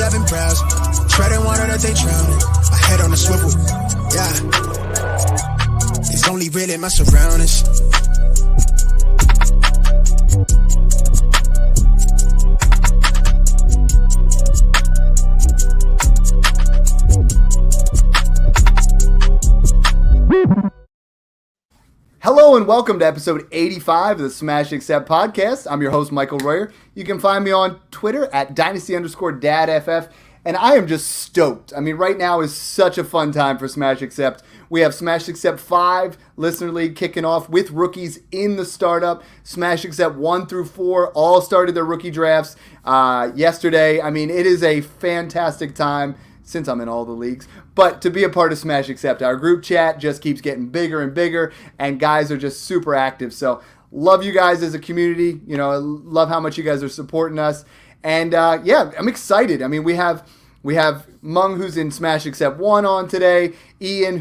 I've been browsing. Treading water that they drowning. My head on a swivel. Yeah. It's only real in my surroundings. Hello and welcome to episode 85 of the Smash Accept podcast. I'm your host, Michael Royer. You can find me on Twitter at Dynasty_DadFF, and I am just stoked. I mean, right now is such a fun time for Smash Accept. We have Smash Accept 5 Listener League kicking off with rookies in the startup. Smash Accept 1 through 4 all started their rookie drafts yesterday. I mean, it is a fantastic time since I'm in all the leagues. But to be a part of Smash Accept, our group chat just keeps getting bigger and bigger, and guys are just super active. So love you guys as a community. You know, love how much you guys are supporting us. And yeah, I'm excited. I mean, we have Mung, who's in Smash Accept 1 on today. Ian,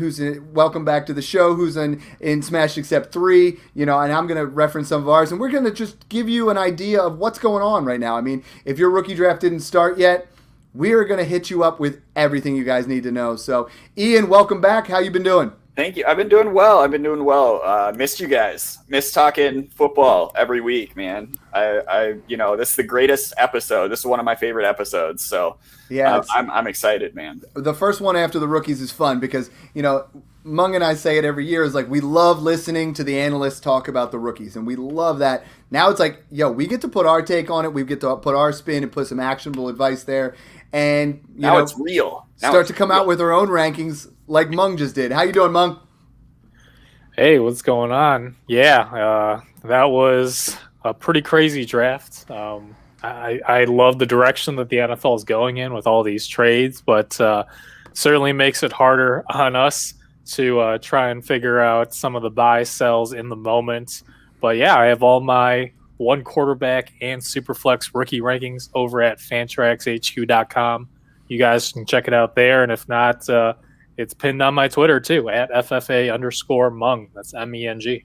welcome back to the show, who's in Smash Accept 3. You know, and I'm going to reference some of ours. And we're going to just give you an idea of what's going on right now. I mean, if your rookie draft didn't start yet, we are going to hit you up with everything you guys need to know. So, Ian, welcome back. How you been doing? Thank you. I've been doing well. Missed you guys. Missed talking football every week, man. This is the greatest episode. This is one of my favorite episodes. So, yeah, I'm excited, man. The first one after the rookies is fun because, you know, Mung and I say it every year, is like we love listening to the analysts talk about the rookies, and we love that. Now it's like, yo, we get to put our take on it. We get to put our spin and put some actionable advice there. And now it's real. Start to come out with our own rankings like Mung just did. How you doing, Mung? Hey, what's going on? Yeah, that was a pretty crazy draft. I love the direction that the NFL is going in with all these trades, but certainly makes it harder on us to try and figure out some of the buy sells in the moment. But yeah, I have all my one quarterback and Superflex rookie rankings over at fantraxhq.com. You guys can check it out there. And if not, it's pinned on my Twitter too, at FFA_Mung. That's MENG.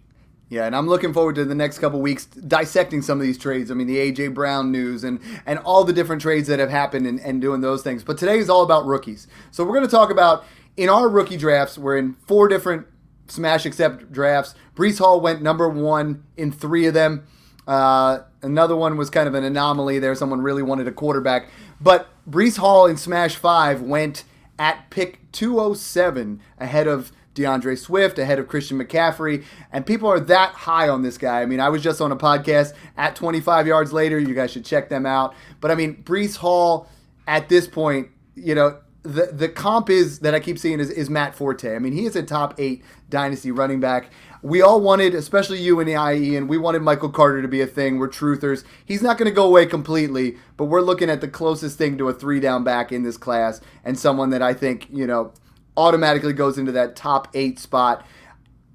Yeah, and I'm looking forward to the next couple weeks dissecting some of these trades. I mean, the A.J. Brown news and all the different trades that have happened and doing those things. But today is all about rookies. So we're going to talk about, in our rookie drafts, we're in 4 different Smash Accept drafts. Breece Hall went number 1 in 3 of them. Another one was kind of an anomaly there. Someone really wanted a quarterback. But Breece Hall in Smash 5 went at pick 207 ahead of DeAndre Swift, ahead of Christian McCaffrey, and people are that high on this guy. I mean, I was just on a podcast at 25 yards later. You guys should check them out. But I mean, Breece Hall at this point, you know, the comp is that I keep seeing is Matt Forte. I mean, he is a top 8 dynasty running back. We all wanted, especially you and I, Ian, we wanted Michael Carter to be a thing. We're truthers. He's not going to go away completely, but we're looking at the closest thing to a 3-down back in this class, and someone that I think, you know, automatically goes into that top 8 spot.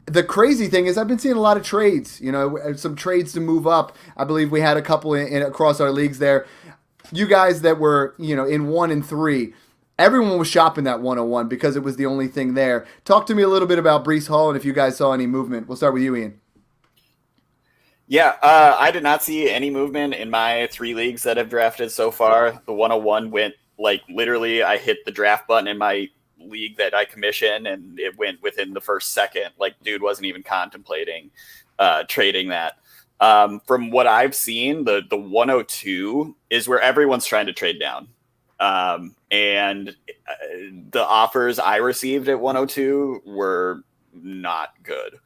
The crazy thing is I've been seeing a lot of trades, you know, some trades to move up. I believe we had a couple in across our leagues there. You guys that were, you know, in 1 and 3, everyone was shopping that 101 because it was the only thing there. Talk to me a little bit about Breece Hall and if you guys saw any movement. We'll start with you, Ian. Yeah, I did not see any movement in my 3 leagues that have drafted so far. The 101 went, like, literally I hit the draft button in my league that I commissioned and it went within the first second. Like, dude wasn't even contemplating trading that. From what I've seen, the 102 is where everyone's trying to trade down. And the offers I received at 102 were not good.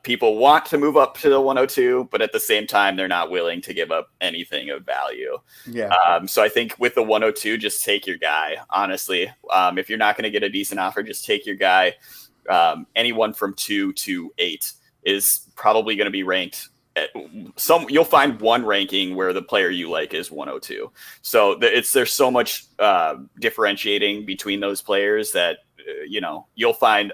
People want to move up to the 102, but at the same time, they're not willing to give up anything of value. Yeah. So I think with the 102, just take your guy, honestly. If you're not going to get a decent offer, just take your guy. Anyone from 2 to 8 is probably going to be ranked. You'll find one ranking where the player you like is 102. So there's so much differentiating between those players that you'll find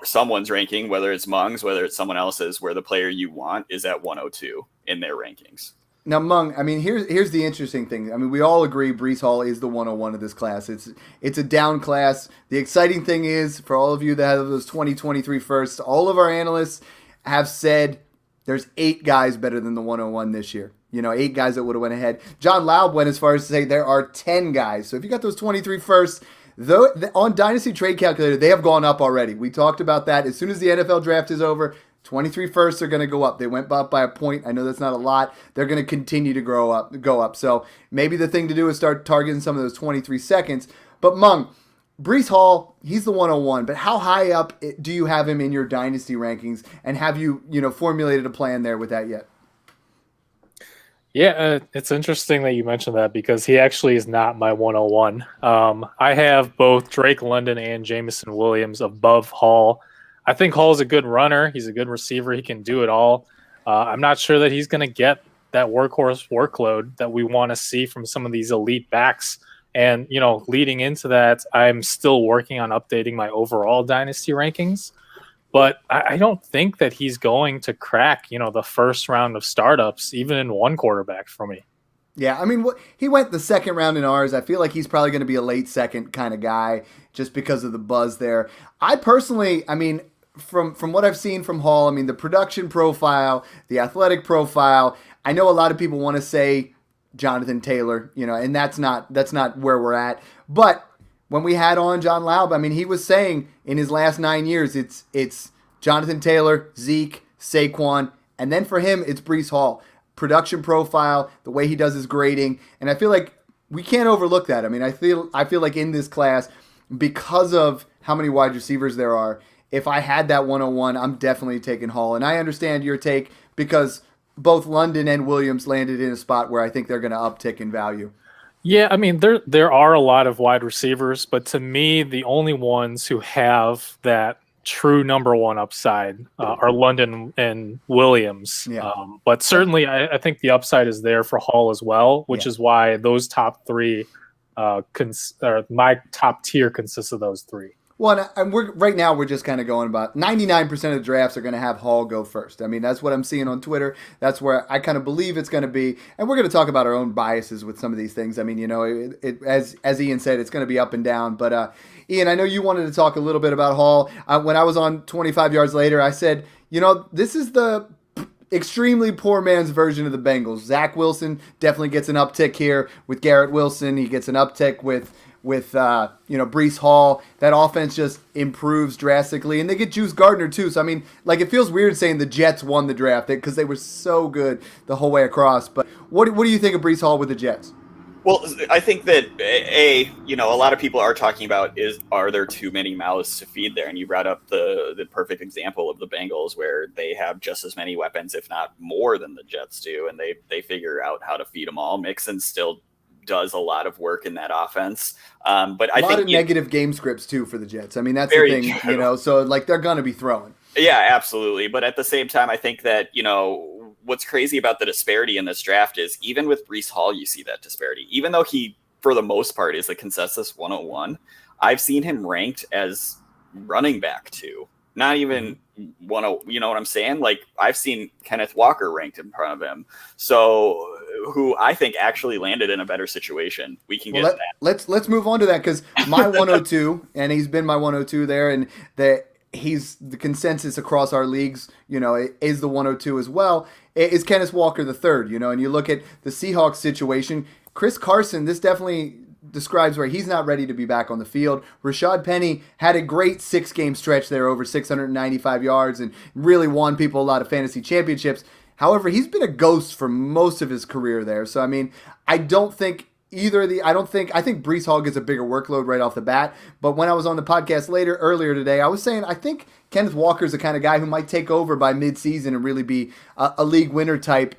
someone's ranking, whether it's Mung's, whether it's someone else's, where the player you want is at 102 in their rankings. Now, Mung, I mean, here's the interesting thing. I mean, we all agree Breece Hall is the 101 of this class. It's a down class. The exciting thing is, for all of you that have those 2023 firsts, all of our analysts have said there's 8 guys better than the 101 this year. 8 guys that would have went ahead. John Laub went as far as to say there are 10 guys. So if you got those 23 firsts, though, on Dynasty Trade Calculator, they have gone up already. We talked about that. As soon as the NFL draft is over, 23 firsts are going to go up. They went up by a point. I know that's not a lot. They're going to continue to go up. So maybe the thing to do is start targeting some of those 23 seconds. But Mung, Breece Hall, he's the 101, but how high up do you have him in your Dynasty rankings, and have you, formulated a plan there with that yet? Yeah, it's interesting that you mentioned that because he actually is not my 101. I have both Drake London and Jameson Williams above Hall. I think Hall's a good runner. He's a good receiver. He can do it all. I'm not sure that he's going to get that workhorse workload that we want to see from some of these elite backs. And, leading into that, I'm still working on updating my overall Dynasty rankings. But I don't think that he's going to crack, the first round of startups, even in one quarterback for me. Yeah, I mean, he went the second round in ours. I feel like he's probably going to be a late second kind of guy just because of the buzz there. I personally, from what I've seen from Hall, the production profile, the athletic profile, I know a lot of people want to say Jonathan Taylor, and that's not where we're at. But when we had on John Laub, he was saying in his last 9 years, it's Jonathan Taylor, Zeke, Saquon, and then for him, it's Breece Hall. Production profile, the way he does his grading, and I feel like we can't overlook that. I feel like in this class, because of how many wide receivers there are, if I had that 101, I'm definitely taking Hall. And I understand your take because both London and Williams landed in a spot where I think they're going to uptick in value. Yeah, there are a lot of wide receivers, but to me, the only ones who have that true number one upside are London and Williams. Yeah. But certainly, I think the upside is there for Hall as well, which is why those top three, my top tier consists of those three. Well, and we're just kind of going about 99% of drafts are going to have Hall go first. That's what I'm seeing on Twitter. That's where I kind of believe it's going to be. And we're going to talk about our own biases with some of these things. As Ian said, it's going to be up and down. But Ian, I know you wanted to talk a little bit about Hall. When I was on 25 Yards Later, I said, this is the extremely poor man's version of the Bengals. Zach Wilson definitely gets an uptick here with Garrett Wilson. He gets an uptick with Breece Hall. That offense just improves drastically, and they get Juice Gardner too. So it feels weird saying the Jets won the draft because they were so good the whole way across. But what do you think of Breece Hall with the Jets? Well, I think that a lot of people are talking about are there too many mouths to feed there? And you brought up the perfect example of the Bengals where they have just as many weapons, if not more, than the Jets do, and they figure out how to feed them all. Mixon still does a lot of work in that offense. But I think of negative game scripts too for the Jets. That's very the thing, true. So they're going to be throwing. Yeah, absolutely. But at the same time, I think that, what's crazy about the disparity in this draft is even with Breece Hall, you see that disparity. Even though he, for the most part, is a consensus 101, I've seen him ranked as running back 2. Not even one, you know what I'm saying? I've seen Kenneth Walker ranked in front of him. So who I think actually landed in a better situation. We can get to that. Let's move on to that because my 102, and he's been my 102 there, and he's the consensus across our leagues, is the 102 as well, is Kenneth Walker the third, and you look at the Seahawks situation, Chris Carson, this definitely describes where he's not ready to be back on the field. Rashad Penny had a great 6-game stretch there, over 695 yards, and really won people a lot of fantasy championships. However, he's been a ghost for most of his career there. So, I don't think I think Breece Hall gets a bigger workload right off the bat. But when I was on the podcast earlier today, I was saying I think Kenneth Walker's the kind of guy who might take over by midseason and really be a league winner type.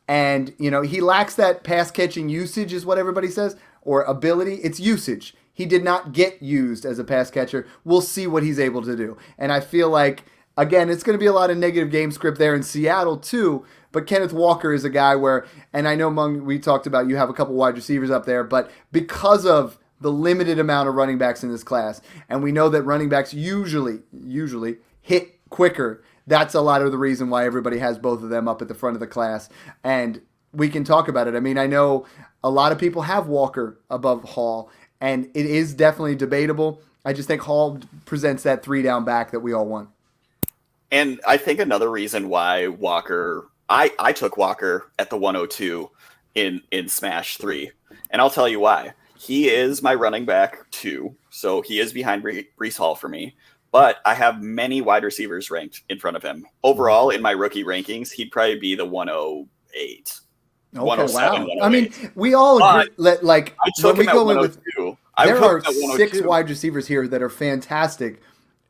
And, he lacks that pass catching usage is what everybody says, or ability. It's usage. He did not get used as a pass catcher. We'll see what he's able to do. And I feel like, again, it's going to be a lot of negative game script there in Seattle too. But Kenneth Walker is a guy where, and I know Mung, we talked about you have a couple wide receivers up there, but because of the limited amount of running backs in this class, and we know that running backs usually hit quicker, that's a lot of the reason why everybody has both of them up at the front of the class. And we can talk about it. I know a lot of people have Walker above Hall, and it is definitely debatable. I just think Hall presents that 3-down back that we all want. And I think another reason why Walker I took Walker at the 102 in Smash 3, and I'll tell you why. He is my running back 2, so he is behind Breece Hall for me. But I have many wide receivers ranked in front of him. Overall, in my rookie rankings, he'd probably be the 108. Okay, 107, wow. 108. I mean, we all agree. Like I took when we him go at in with, 102. there are took him at 6 102. wide receivers here that are fantastic.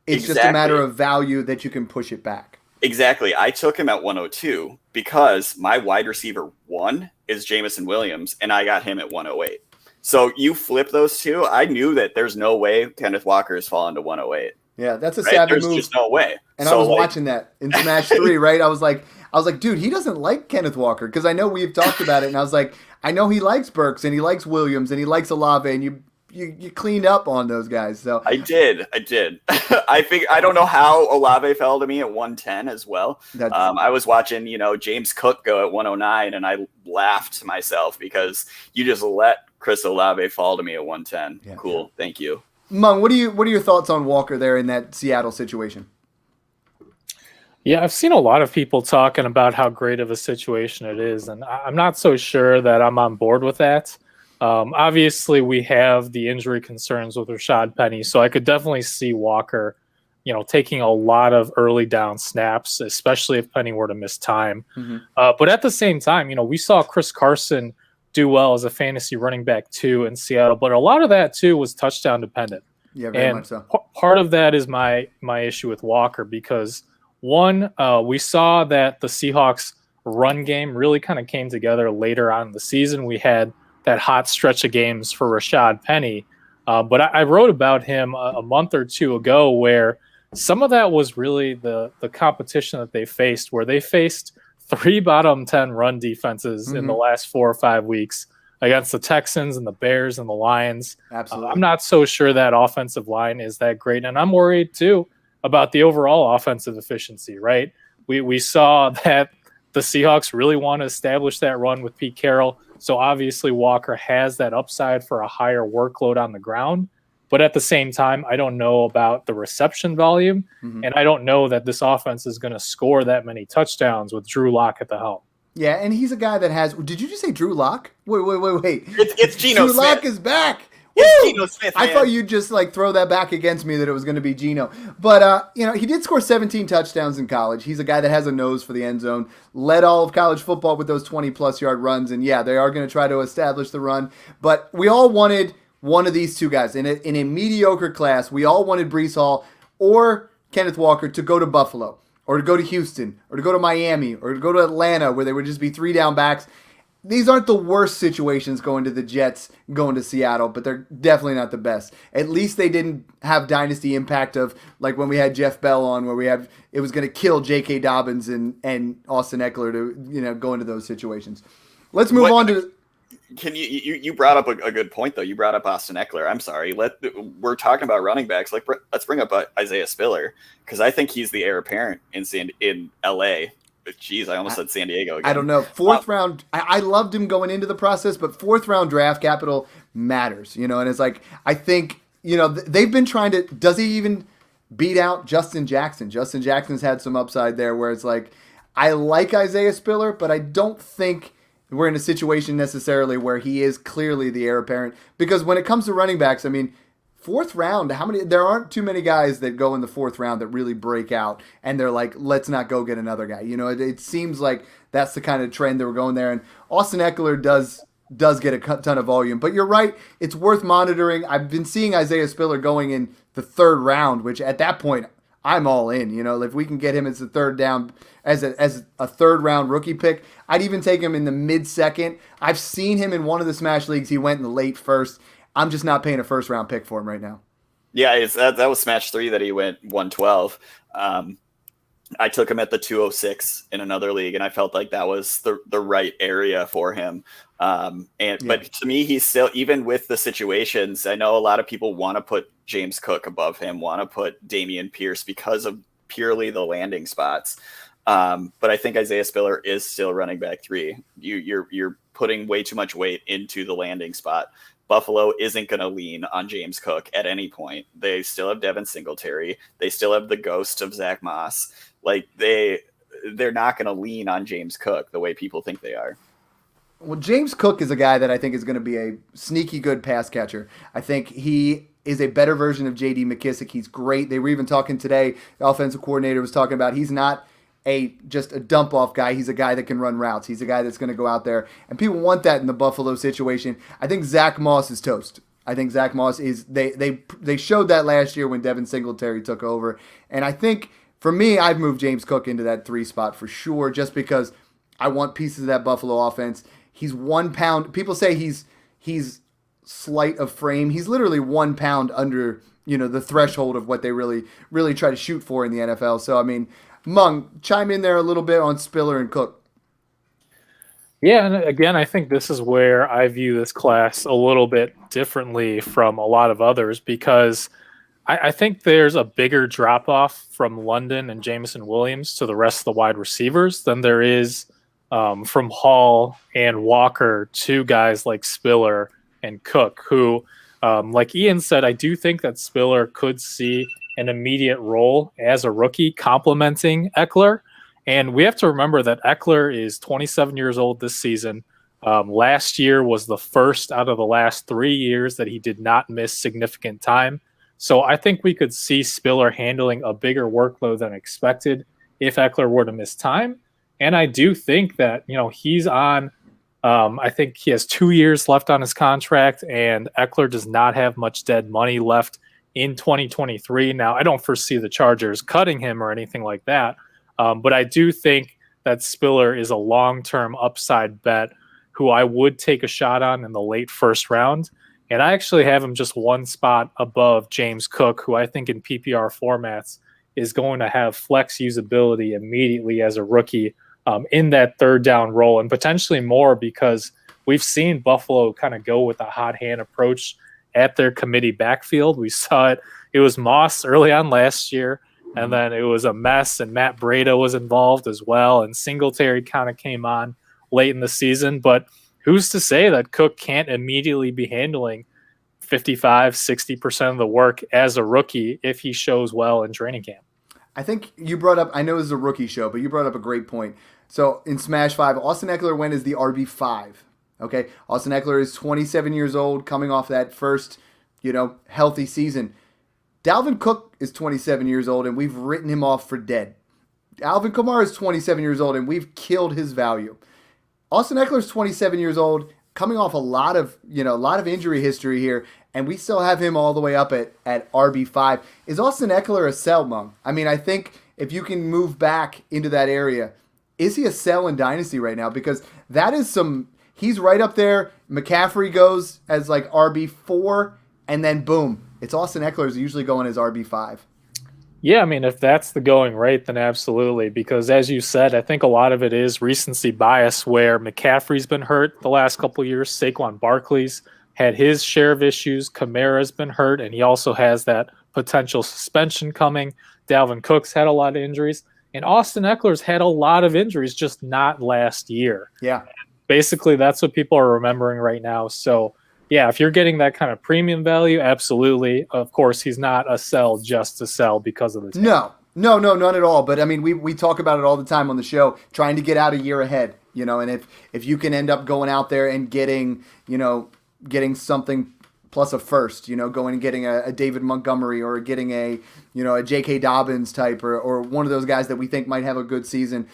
It's just a matter of value that you can push it back. Exactly. I took him at 102 because my wide receiver 1 is Jameson Williams, and I got him at 108. So you flip those two, I knew that there's no way Kenneth Walker has fallen to 108. Yeah, that's a Right? savvy There's move. just no way. And So, I was like, watching that in Smash 3, right? I was like, dude, he doesn't like Kenneth Walker because I know we've talked about it, and I was like, I know he likes Burks and he likes Williams and he likes Olave, and you cleaned up on those guys. So I did. I don't know how Olave fell to me at 110 as well. I was watching, James Cook go at 109, and I laughed to myself because you just let Chris Olave fall to me at 110. Yeah. Cool. Thank you. Mung, what are your thoughts on Walker there in that Seattle situation? Yeah, I've seen a lot of people talking about how great of a situation it is, and I'm not so sure that I'm on board with that. Obviously, we have the injury concerns with Rashad Penny, so I could definitely see Walker, taking a lot of early down snaps, especially if Penny were to miss time. Mm-hmm. But at the same time, we saw Chris Carson do well as a fantasy running back too in Seattle, but a lot of that too was touchdown dependent. Yeah, very much so. Part of that is my issue with Walker because one, we saw that the Seahawks run game really kind of came together later on in the season. We had that hot stretch of games for Rashad Penny. But I wrote about him a month or two ago where some of that was really the competition that they faced, where they faced 3 bottom 10 run defenses in the last 4 or 5 weeks against the Texans and the Bears and the Lions. Absolutely. I'm not so sure that offensive line is that great. And I'm worried too about the overall offensive efficiency, right? We saw that the Seahawks really want to establish that run with Pete Carroll. So obviously Walker has that upside for a higher workload on the ground. But at the same time, I don't know about the reception volume, and I don't know that this offense is going to score that many touchdowns with Drew Lock at the helm. Yeah, and he's a guy that has – did you just say Drew Lock? Wait. It's Geno Drew Smith. Lock is back. It's Geno Smith, man. I thought you'd just throw that back against me that it was going to be Geno. But, he did score 17 touchdowns in college. He's a guy that has a nose for the end zone. Led all of college football with those 20-plus yard runs. And, yeah, they are going to try to establish the run. But we all wanted one of these two guys. In a mediocre class, we all wanted Breece Hall or Kenneth Walker to go to Buffalo or to go to Houston or to go to Miami or to go to Atlanta where they would just be 3 down backs. These aren't the worst situations going to the Jets, going to Seattle, but they're definitely not the best. At least they didn't have dynasty impact of like when we had Jeff Bell on, where it was going to kill J.K. Dobbins and Austin Eckler to go into those situations. Let's move on to. Can you brought up a good point though? You brought up Austin Eckler. I'm sorry. We're talking about running backs. Let's bring up Isaiah Spiller because I think he's the heir apparent in L.A. Jeez, I almost said San Diego again. I don't know. 4th round, I loved him going into the process, but 4th round draft capital matters, and it's like, I think, they've been trying to, does he even beat out Justin Jackson? Justin Jackson's had some upside there where it's like, I like Isaiah Spiller, but I don't think we're in a situation necessarily where he is clearly the heir apparent, because when it comes to running backs, I mean, 4th round, there aren't too many guys that go in the 4th round that really break out and they're like, let's not go get another guy. It seems like that's the kind of trend that we're going there. And Austin Eckler does get a ton of volume. But you're right, it's worth monitoring. I've been seeing Isaiah Spiller going in the 3rd round, which at that point, I'm all in. If we can get him as the 3rd down, as a 3rd round rookie pick, I'd even take him in the mid-2nd. I've seen him in one of the Smash Leagues. He went in the late 1st. I'm just not paying a 1st round pick for him right now. Yeah, that was Smash 3 that he went 112. I took him at the 206 in another league, and I felt like that was the right area for him. But to me, he's still, even with the situations, I know a lot of people want to put James Cook above him, want to put Dameon Pierce because of purely the landing spots. But I think Isaiah Spiller is still running back 3. You're putting way too much weight into the landing spot. Buffalo isn't going to lean on James Cook at any point. They still have Devin Singletary. They still have the ghost of Zach Moss. Like they're not going to lean on James Cook the way people think they are. Well, James Cook is a guy that I think is going to be a sneaky good pass catcher. I think he is a better version of J.D. McKissick. He's great. They were even talking today, the offensive coordinator was talking about he's not just a dump-off guy. He's a guy that can run routes. He's a guy that's going to go out there. And people want that in the Buffalo situation. I think Zach Moss is toast. I think Zach Moss is – they showed that last year when Devin Singletary took over. And I think, for me, I've moved James Cook into that 3 spot for sure just because I want pieces of that Buffalo offense. He's 1 pound. People say he's slight of frame. He's literally 1 pound under, the threshold of what they really try to shoot for in the NFL. So, I mean, Mung, chime in there a little bit on Spiller and Cook. Yeah, and again, I think this is where I view this class a little bit differently from a lot of others because I think there's a bigger drop-off from London and Jameson Williams to the rest of the wide receivers than there is from Hall and Walker to guys like Spiller and Cook, who, like Ian said, I do think that Spiller could see an immediate role as a rookie complementing Eckler. And we have to remember that Eckler is 27 years old this season. Last year was the first out of the last 3 years that he did not miss significant time. So I think we could see Spiller handling a bigger workload than expected if Eckler were to miss time. And I do think that, he's on, I think he has 2 years left on his contract, and Eckler does not have much dead money left in 2023. Now, I don't foresee the Chargers cutting him or anything like that, but I do think that Spiller is a long-term upside bet who I would take a shot on in the late first round. And I actually have him just 1 spot above James Cook, who I think in PPR formats is going to have flex usability immediately as a rookie in that third down role, and potentially more because we've seen Buffalo kind of go with a hot hand approach at their committee backfield. We saw it. It was Moss early on last year, and then it was a mess, and Matt Breida was involved as well, and Singletary kind of came on late in the season. But who's to say that Cook can't immediately be handling 55, 60% of the work as a rookie if he shows well in training camp? I think you brought up, I know this is a rookie show, but you brought up a great point. So in Smash 5, Austin Eckler went as the RB5. Okay, Austin Eckler is 27 years old, coming off that first, healthy season. Dalvin Cook is 27 years old, and we've written him off for dead. Alvin Kamara is 27 years old, and we've killed his value. Austin Eckler is 27 years old, coming off a lot of injury history here, and we still have him all the way up at RB5. Is Austin Eckler a sell, Mung? I mean, I think if you can move back into that area, is he a sell in Dynasty right now? Because that is he's right up there. McCaffrey goes as like RB4, and then boom, it's Austin Eckler is usually going as RB5. Yeah, I mean, if that's the going rate, then absolutely. Because as you said, I think a lot of it is recency bias where McCaffrey's been hurt the last couple of years. Saquon Barkley's had his share of issues. Kamara's been hurt, and he also has that potential suspension coming. Dalvin Cook's had a lot of injuries. And Austin Eckler's had a lot of injuries, just not last year. Yeah. Basically, that's what people are remembering right now. So, yeah, if you're getting that kind of premium value, absolutely. Of course, he's not a sell just to sell because of the team. No, not at all. But, I mean, we talk about it all the time on the show, trying to get out a year ahead, and if you can end up going out there and getting something plus a first, going and getting a David Montgomery or getting a J.K. Dobbins type or one of those guys that we think might have a good season.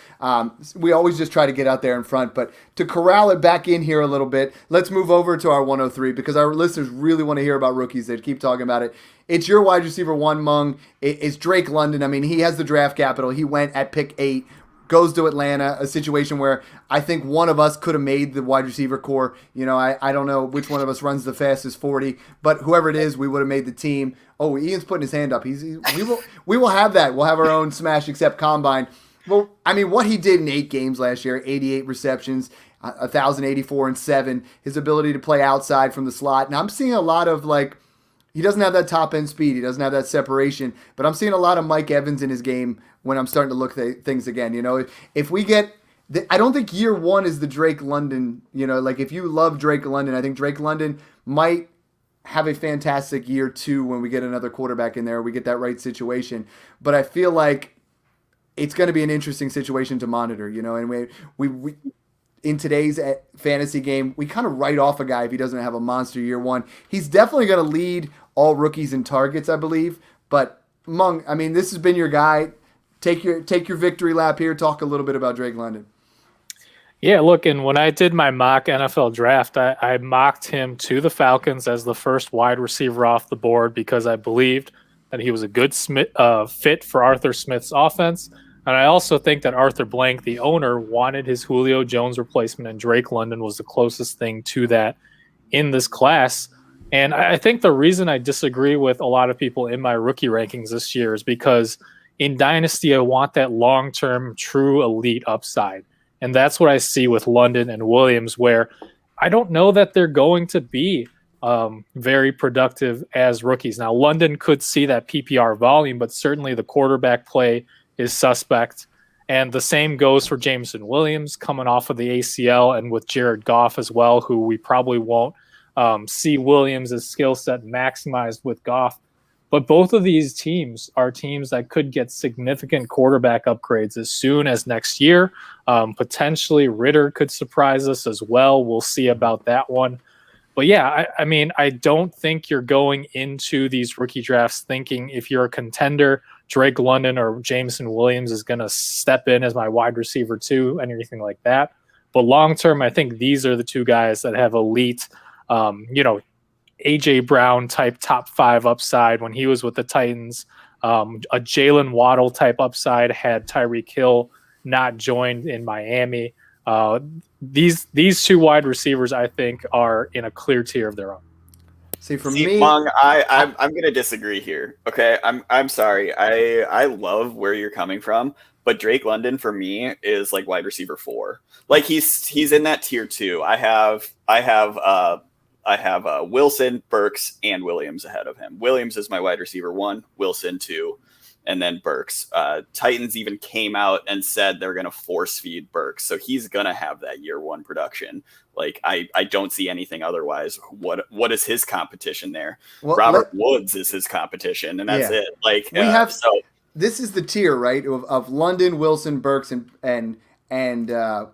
We always just try to get out there in front. But to corral it back in here a little bit, let's move over to our 103 because our listeners really want to hear about rookies. They keep talking about it. It's your wide receiver 1, Mung. It's Drake London. I mean, he has the draft capital. He went at pick 8. Goes to Atlanta, a situation where I think one of us could have made the wide receiver core. I don't know which one of us runs the fastest 40, but whoever it is, we would have made the team. Oh, Ian's putting his hand up. We will have that. We'll have our own Smash Accept Combine. Well, I mean, what he did in 8 games last year, 88 receptions, 1,084 and 7, his ability to play outside from the slot. And I'm seeing a lot of he doesn't have that top end speed. He doesn't have that separation, but I'm seeing a lot of Mike Evans in his game when I'm starting to look at things again. If we get, I don't think year 1 is the Drake London, if you love Drake London, I think Drake London might have a fantastic year 2 when we get another quarterback in there, we get that right situation. But I feel like it's going to be an interesting situation to monitor, and we in today's fantasy game, we kind of write off a guy if he doesn't have a monster year one. He's definitely going to lead all rookies in targets, I believe. But Mung, I mean, this has been your guy. Take your victory lap here. Talk a little bit about Drake London. Yeah, look, and when I did my mock NFL draft, I mocked him to the Falcons as the first wide receiver off the board because I believed that he was a good fit for Arthur Smith's offense. And I also think that Arthur Blank, the owner, wanted his Julio Jones replacement, and Drake London was the closest thing to that in this class. And I think the reason I disagree with a lot of people in my rookie rankings this year is because in Dynasty, I want that long-term true elite upside. And that's what I see with London and Williams, where I don't know that they're going to be very productive as rookies. Now, London could see that PPR volume, but certainly the quarterback play is suspect. And the same goes for Jameson Williams coming off of the ACL, and with Jared Goff as well, who we probably won't see Williams' skill set maximized with Goff. But both of these teams are teams that could get significant quarterback upgrades as soon as next year. Potentially Ritter could surprise us as well. We'll see about that one. But yeah, I mean, I don't think you're going into these rookie drafts thinking if you're a contender, Drake London or Jameson Williams is going to step in as my wide receiver too, anything like that. But long term, I think these are the two guys that have elite, A.J. Brown type top 5 upside when he was with the Titans. A Jalen Waddle type upside had Tyreek Hill not joined in Miami. These two wide receivers, I think, are in a clear tier of their own. See, me, Mung, I'm going to disagree here. Okay, I'm sorry. I love where you're coming from, but Drake London for me is like wide receiver 4. Like he's in that tier 2. I have Wilson, Burks, and Williams ahead of him. Williams is my wide receiver 1, Wilson 2, and then Burks. Titans even came out and said they're going to force feed Burks, so he's going to have that year 1 production. Like I don't see anything otherwise. What is his competition there? Well, Robert Woods is his competition, and that's it. Like this is the tier, right, of London, Wilson, Burks, and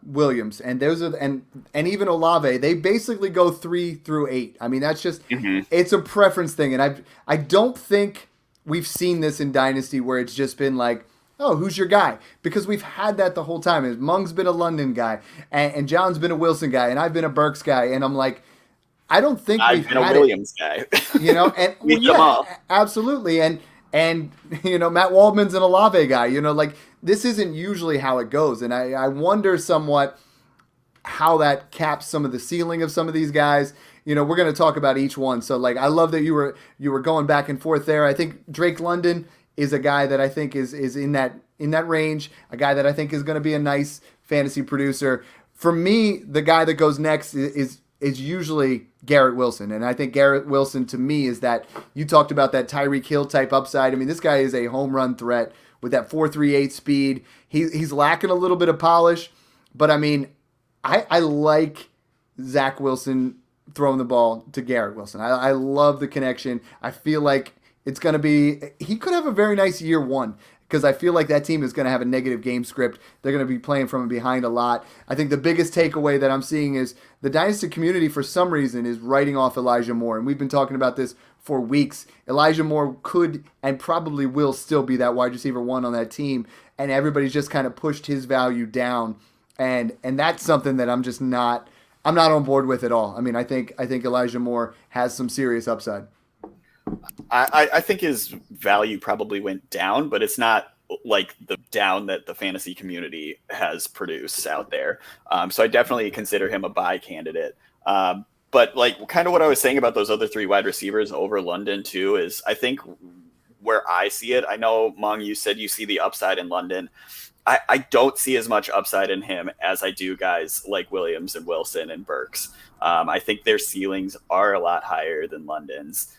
Williams, and those are and even Olave. They basically go 3 through 8. I mean, that's just it's a preference thing, and I don't think we've seen this in Dynasty where it's just been like, oh, who's your guy? Because we've had that the whole time. Mung's been a London guy, and John's been a Wilson guy, and I've been a Burks guy, and I'm like, I don't think I've been a Williams guy. And absolutely, and Matt Waldman's an Olave guy. Like this isn't usually how it goes, and I wonder somewhat how that caps some of the ceiling of some of these guys. We're going to talk about each one. So like, I love that you were going back and forth there. I think Drake London is a guy that I think is in that range, a guy that I think is going to be a nice fantasy producer. For me, the guy that goes next is usually Garrett Wilson. And I think Garrett Wilson to me is that you talked about that Tyreek Hill type upside. I mean, this guy is a home run threat with that 4.38 speed. He's lacking a little bit of polish, but I mean, I like Zach Wilson throwing the ball to Garrett Wilson. I love the connection. I feel like it's going to be, he could have a very nice year 1 because I feel like that team is going to have a negative game script. They're going to be playing from behind a lot. I think the biggest takeaway that I'm seeing is the Dynasty community for some reason is writing off Elijah Moore. And we've been talking about this for weeks. Elijah Moore could and probably will still be that wide receiver 1 on that team. And everybody's just kind of pushed his value down. And that's something that I'm not on board with at all. I mean, I think Elijah Moore has some serious upside. I think his value probably went down, but it's not like the down that the fantasy community has produced out there. So I definitely consider him a buy candidate. But like kind of what I was saying about those other 3 wide receivers over London too is I think where I see it, I know Mung, you said you see the upside in London. I don't see as much upside in him as I do guys like Williams and Wilson and Burks. I think their ceilings are a lot higher than London's.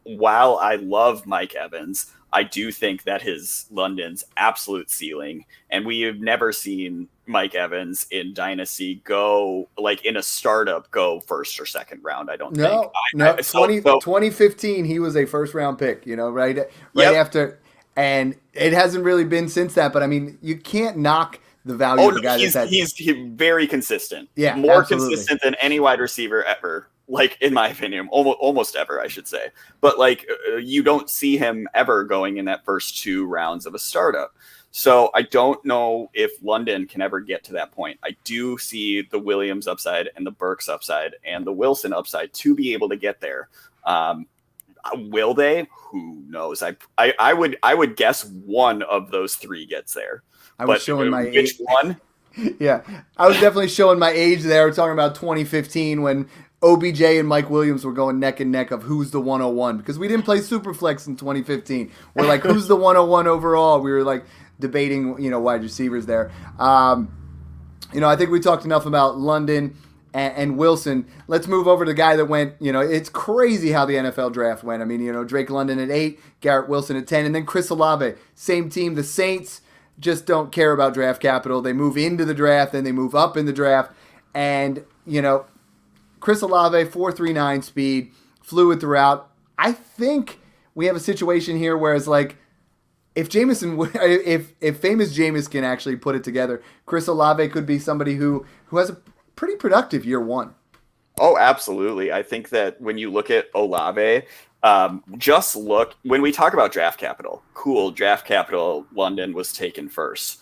While I love Mike Evans, I do think that his London's absolute ceiling, and we have never seen Mike Evans in Dynasty go like in a startup go first or second round. I don't think. 2015 he was a first round pick. Right yep. after. And it hasn't really been since that. But I mean, you can't knock the value Oh of the no, guy he's very consistent. Yeah, more absolutely. consistent than any wide receiver ever. Like in my opinion, almost ever, I should say. But like you don't see him ever going in that first 2 rounds of a startup. So I don't know if London can ever get to that point. I do see the Williams upside and the Burks upside and the Wilson upside to be able to get there. Will they? Who knows? I would guess one of those 3 gets there. I was But showing my which age. one? Yeah, I was definitely showing my age there. We're talking about 2015 when OBJ and Mike Williams were going neck and neck of who's the 101 because we didn't play Superflex in 2015. We're like, who's the 101 overall? We were like debating, wide receivers there. I think we talked enough about London and Wilson. Let's move over to the guy that went, it's crazy how the NFL draft went. I mean, Drake London at 8, Garrett Wilson at 10, and then Chris Olave, same team. The Saints just don't care about draft capital. They move into the draft, then they move up in the draft. And, Chris Olave, 4.39 speed, flew with the route. I think we have a situation here where it's like, if famous Jameis can actually put it together, Chris Olave could be somebody who has a pretty productive year 1. Oh, absolutely. I think that when you look at Olave, just look, when we talk about draft capital, cool, draft capital, London was taken first.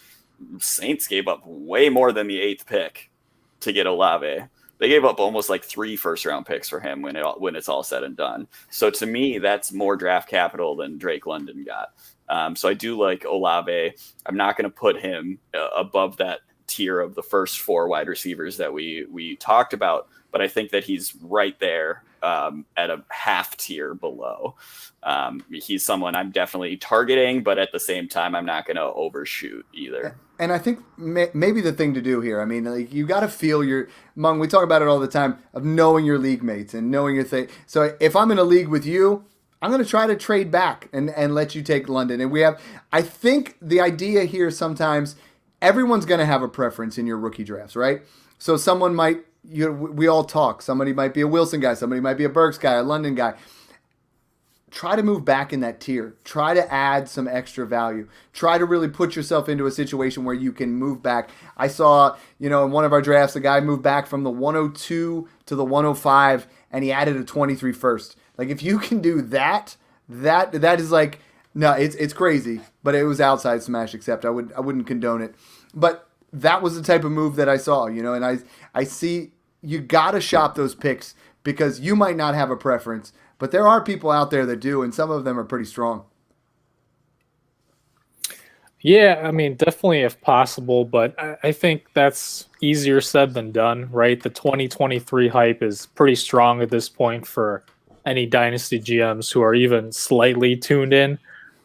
Saints gave up way more than the 8th pick to get Olave. They gave up almost like 3 first-round picks for him when it's all said and done. So to me, that's more draft capital than Drake London got. So I do like Olave. I'm not going to put him above that tier of the first 4 wide receivers that we talked about, but I think that he's right there at a half tier below. He's someone I'm definitely targeting, but at the same time, I'm not going to overshoot either. And I think maybe the thing to do here, I mean, like you got to feel Mung, we talk about it all the time, of knowing your league mates and knowing your thing. So if I'm in a league with you, I'm going to try to trade back and let you take London. And I think the idea here sometimes, everyone's going to have a preference in your rookie drafts, right? So someone might, we all talk. Somebody might be a Wilson guy. Somebody might be a Burks guy, a London guy. Try to move back in that tier. Try to add some extra value. Try to really put yourself into a situation where you can move back. I saw, in one of our drafts, a guy moved back from the 102 to the 105, and he added a 23 first. Like, if you can do that is like, no, it's crazy, but it was outside smash accept. I wouldn't condone it. But that was the type of move that I saw, and I see you got to shop those picks because you might not have a preference, but there are people out there that do, and some of them are pretty strong. Yeah, I mean, definitely if possible, but I think that's easier said than done, right? The 2023 hype is pretty strong at this point for any Dynasty GMs who are even slightly tuned in.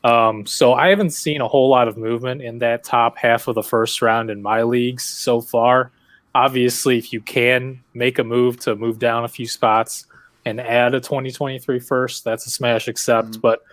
So I haven't seen a whole lot of movement in that top half of the first round in my leagues so far. Obviously, if you can make a move to move down a few spots and add a 2023 first, that's a smash accept. Mm-hmm. But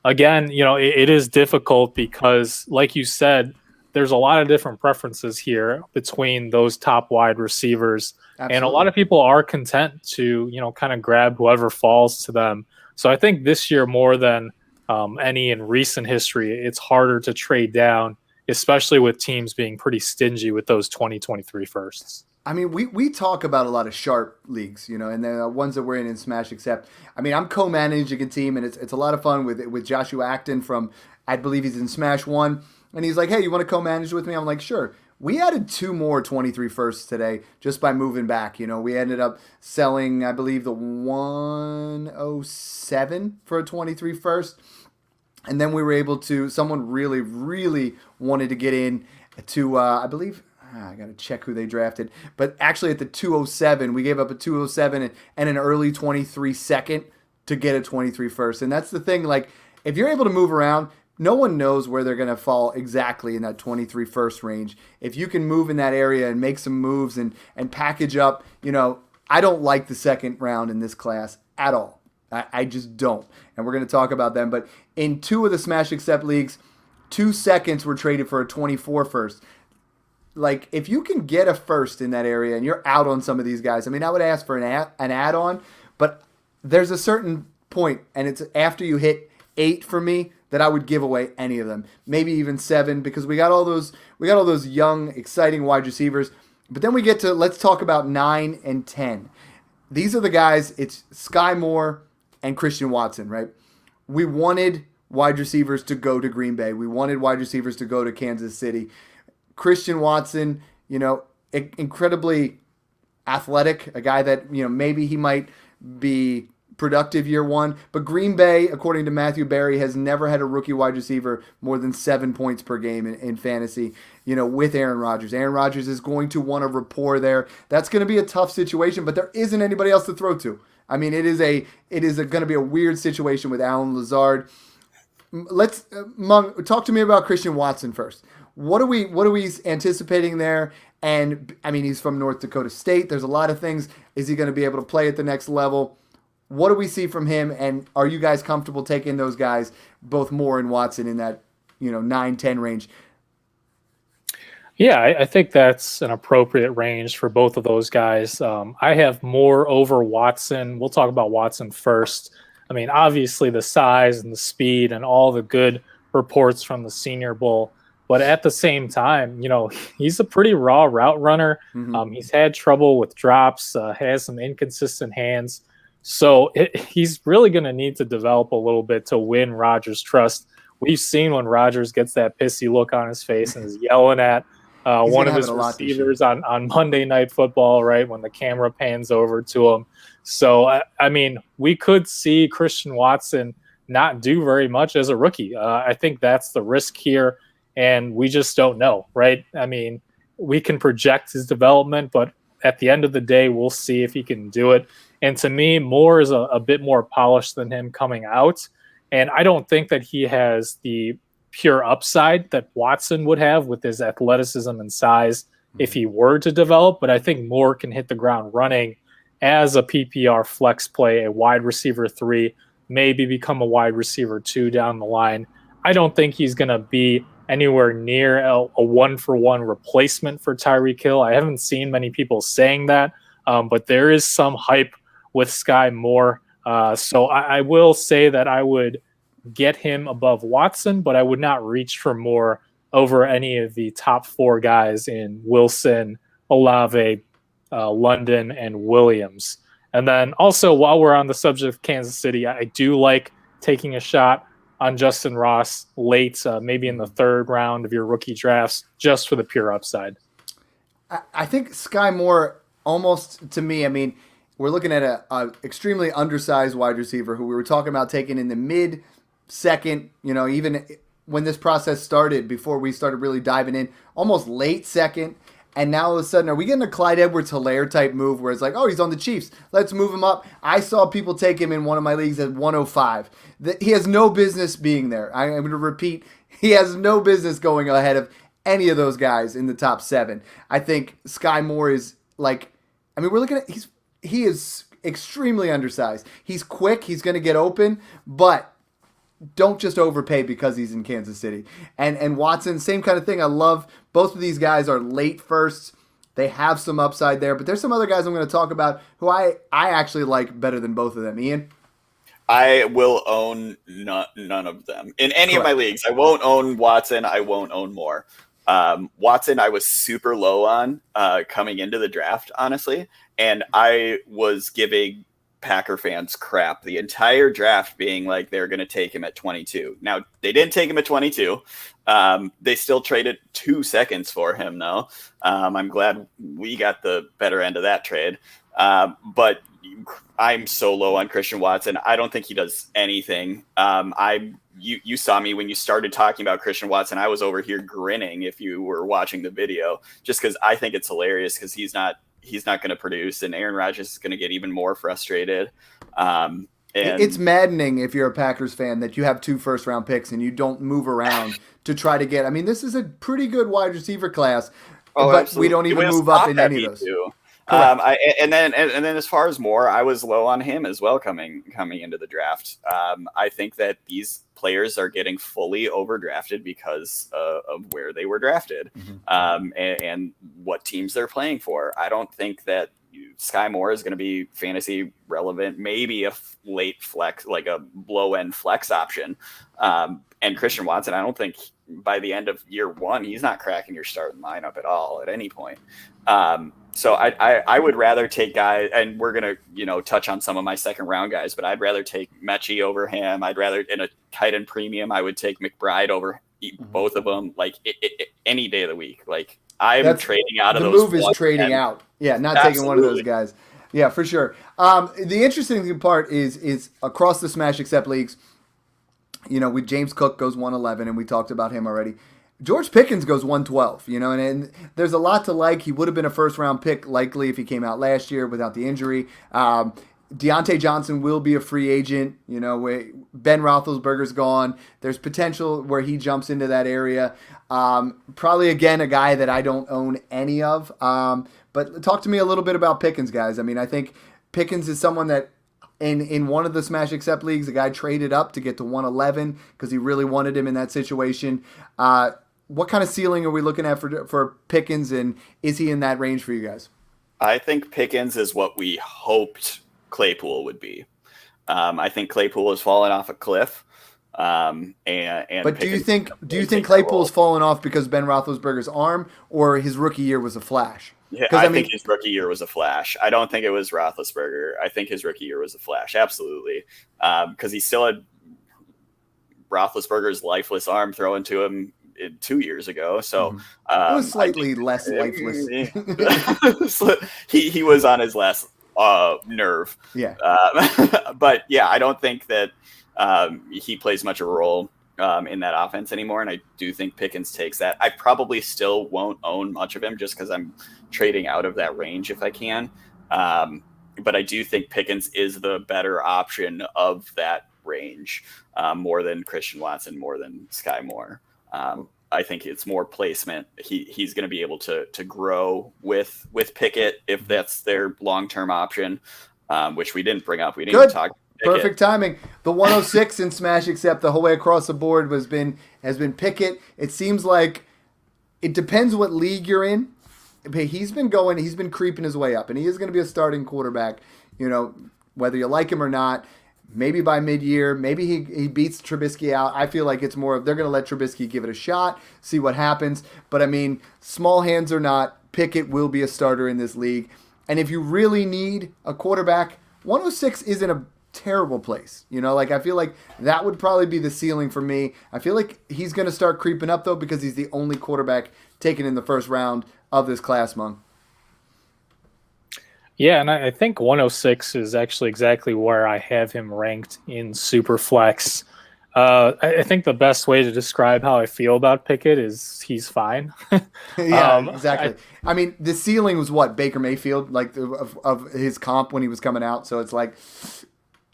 again, it is difficult because, like you said, there's a lot of different preferences here between those top wide receivers. Absolutely. And a lot of people are content to, kind of grab whoever falls to them. So I think this year more than any in recent history, it's harder to trade down, especially with teams being pretty stingy with those 2023 firsts. I mean, we talk about a lot of sharp leagues, and the ones that we're in Smash Accept. I mean, I'm co-managing a team, and it's a lot of fun with Joshua Acton from, I believe he's in Smash 1. And he's like, hey, you want to co-manage with me? I'm like, sure. We added 2 more 23 firsts today just by moving back. We ended up selling, I believe, the 107 for a 23 first. And then we were able to, someone really, really wanted to get in to, I believe, I got to check who they drafted. But actually at the 207, we gave up a 207 and an early 23 second to get a 23 first. And that's the thing, like, if you're able to move around, no one knows where they're going to fall exactly in that 23 first range. If you can move in that area and make some moves and package up, I don't like the second round in this class at all. I just don't. And we're going to talk about them. But in 2 of the Smash Accept leagues, 2 seconds were traded for a 24 first. Like, if you can get a first in that area and you're out on some of these guys, I mean, I would ask for an add-on, but there's a certain point, and it's after you hit 8 for me, that I would give away any of them. Maybe even 7 because we got all those young, exciting wide receivers. But then we get to, let's talk about 9 and 10. These are the guys, it's Sky Moore and Christian Watson, right? We wanted wide receivers to go to Green Bay. We wanted wide receivers to go to Kansas City. Christian Watson, incredibly athletic, a guy that, maybe he might be productive year one. But Green Bay, according to Matthew Berry, has never had a rookie wide receiver more than 7 points per game in fantasy, with Aaron Rodgers. Aaron Rodgers is going to want a rapport there. That's going to be a tough situation, but there isn't anybody else to throw to. I mean, it is going to be a weird situation with Allen Lazard. Let's talk to me about Christian Watson first. What are we anticipating there? And I mean, he's from North Dakota State. There's a lot of things. Is he going to be able to play at the next level? What do we see from him? And are you guys comfortable taking those guys, both Moore and Watson, in that 9-10 range? Yeah, I think that's an appropriate range for both of those guys. I have Moore over Watson. We'll talk about Watson first. I mean, obviously the size and the speed and all the good reports from the Senior Bowl. But at the same time, he's a pretty raw route runner. Mm-hmm. He's had trouble with drops, has some inconsistent hands. So he's really going to need to develop a little bit to win Rodgers' trust. We've seen when Rodgers gets that pissy look on his face and is yelling at one of his receivers on Monday Night Football, right, when the camera pans over to him. So, I mean, we could see Christian Watson not do very much as a rookie. I think that's the risk here, and we just don't know, right? I mean, we can project his development, but at the end of the day, we'll see if he can do it. And to me, Moore is a bit more polished than him coming out. And I don't think that he has the pure upside that Watson would have with his athleticism and size if he were to develop. But I think Moore can hit the ground running as a PPR flex play, a wide receiver 3, maybe become a wide receiver 2 down the line. I don't think he's going to be anywhere near a 1-for-1 replacement for Tyreek Hill. I haven't seen many people saying that, but there is some hype with Sky Moore. So I will say that I would get him above Watson, but I would not reach for Moore over any of the top 4 guys in Wilson, Olave, London, and Williams. And then also, while we're on the subject of Kansas City, I do like taking a shot on Justin Ross late, maybe in the 3rd round of your rookie drafts, just for the pure upside. I think Sky Moore, almost to me, I mean, we're looking at a extremely undersized wide receiver who we were talking about taking in the mid-second, even when this process started, before we started really diving in, almost late second. And now all of a sudden, are we getting a Clyde Edwards-Helaire type move where it's like, oh, he's on the Chiefs, let's move him up? I saw people take him in one of my leagues at 105. He has no business being there. I'm going to repeat, he has no business going ahead of any of those guys in the top 7. I think Sky Moore is like, I mean, we're looking at, he is extremely undersized. He's quick, he's going to get open, but don't just overpay because he's in Kansas City. And Watson, same kind of thing. I love both of these guys are late firsts. They have some upside there, but there's some other guys I'm going to talk about who I actually like better than both of them. Ian? I will own none of them. In any of my leagues, I won't own Watson. I won't own Moore. Watson, I was super low on coming into the draft, honestly. And I was giving Packer fans crap the entire draft, being like they're going to take him at 22. Now, they didn't take him at 22. They still traded 2 seconds for him, though. I'm glad we got the better end of that trade. But I'm so low on Christian Watson. I don't think he does anything. You saw me when you started talking about Christian Watson. I was over here grinning if you were watching the video, just because I think it's hilarious because he's not going to produce, and Aaron Rodgers is going to get even more frustrated. And it's maddening if you're a Packers fan that you have 2 first-round picks and you don't move around to try to get. I mean, this is a pretty good wide receiver class, but absolutely. We don't even move up in any of those. And then as far as Moore, I was low on him as well coming into the draft. I think that these players are getting fully overdrafted because of where they were drafted, and what teams they're playing for. I don't think that Sky Moore is going to be fantasy relevant, maybe a late flex, like a low end flex option. And Christian Watson, I don't think by the end of year one, he's not cracking your starting lineup at all at any point. So I would rather take guys, and we're going to, touch on some of my second round guys, but I'd rather take Mechie over him. I'd rather, in a tight end premium, I would take McBride over both of them, like any day of the week. Like, I'm trading out of those. The move is trading out. Yeah, not taking one of those guys. Yeah, for sure. The interesting part is across the Smash Accept leagues, with James Cook goes 111, and we talked about him already. George Pickens goes 112, and there's a lot to like. He would have been a first-round pick likely if he came out last year without the injury. Deontay Johnson will be a free agent. Ben Roethlisberger's gone. There's potential where he jumps into that area. Probably, again, a guy that I don't own any of. But talk to me a little bit about Pickens, guys. I mean, I think Pickens is someone that in one of the Smash Accept leagues, the guy traded up to get to 111 because he really wanted him in that situation. What kind of ceiling are we looking at for Pickens, and is he in that range for you guys? I think Pickens is what we hoped Claypool would be. I think Claypool has fallen off a cliff. But do you think Claypool's fallen off because Ben Roethlisberger's arm, or his rookie year was a flash? Yeah, I think his rookie year was a flash. I don't think it was Roethlisberger. I think his rookie year was a flash, absolutely, because he still had Roethlisberger's lifeless arm thrown to him 2 years ago. So it was slightly less lifeless. He was on his last nerve. Yeah. But yeah, I don't think that he plays much of a role in that offense anymore. And I do think Pickens takes that. I probably still won't own much of him just because I'm trading out of that range if I can. But I do think Pickens is the better option of that range, more than Christian Watson, more than Sky Moore. I think it's more placement. He's going to be able to grow with Pickett if that's their long-term option, which we didn't bring up. We didn't even talk. Perfect timing. The 106 in Smash Accept the whole way across the board has been Pickett. It seems like it depends what league you're in. He's been creeping his way up, and he is going to be a starting quarterback, whether you like him or not. Maybe by mid-year, maybe he beats Trubisky out. I feel like it's more of they're going to let Trubisky give it a shot, see what happens. But, I mean, small hands or not, Pickett will be a starter in this league. And if you really need a quarterback, 106 isn't a terrible place. I feel like that would probably be the ceiling for me. I feel like he's going to start creeping up, though, because he's the only quarterback taken in the first round of this class, Mung. Yeah, and I think 106 is actually exactly where I have him ranked in Superflex. I think the best way to describe how I feel about Pickett is he's fine. Yeah, exactly. I mean, the ceiling was what? Baker Mayfield, like of his comp when he was coming out. So it's like,